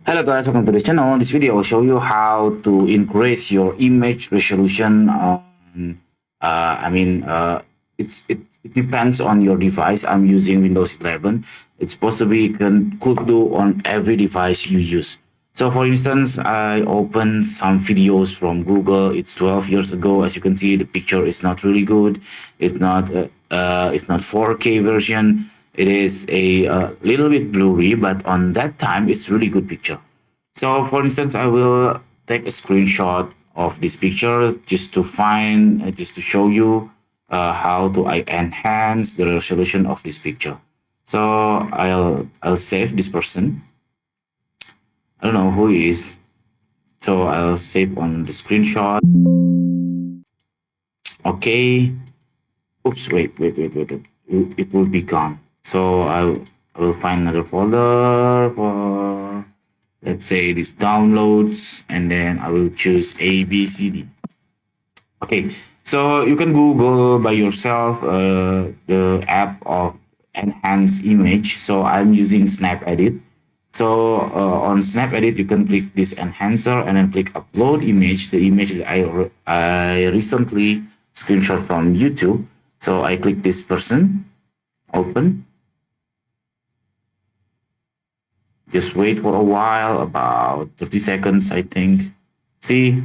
Hello guys, welcome to this channel. In this video, I'll show you how to increase your image resolution. It depends on your device. I'm using Windows 11. It's supposed to be could do on every device you use. So for instance, I opened some videos from Google. It's 12 years ago. As you can see, the picture is not really good. It's not 4K version. It is a little bit blurry, but on that time, it's really good picture. So for instance, I will take a screenshot of this picture just to show you how to enhance the resolution of this picture. So I'll save this person. I don't know who he is. So I'll save on the screenshot. Okay. Oops, wait. It will be gone. So I will find another folder for, let's say, this downloads, and then I will choose ABCD. Okay, so you can Google by yourself the app of enhance image. So I'm using Snapedit. So on Snapedit, you can click this enhancer and then click upload image, the image that I recently screenshot from YouTube. So I click this person, open. Just wait for a while, about 30 seconds, I think. See,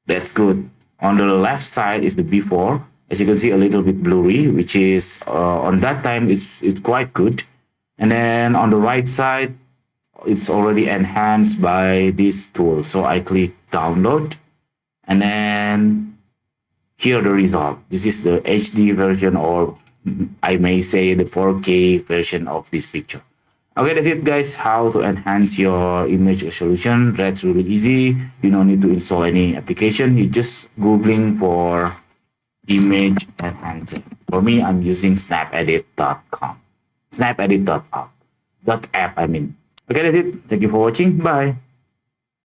that's good. On the left side is the before. As you can see, a little bit blurry, which is on that time it's quite good. And then on the right side, it's already enhanced by this tool. So I click download, and then here the result. This is the HD version, or I may say the 4K version of this picture. Okay, that's it guys, how to enhance your image resolution. That's really easy. You don't need to install any application. You just googling for image enhancer. For me, I'm using snapedit.com. Snapedit.app. Okay, that's it. Thank you for watching. Bye.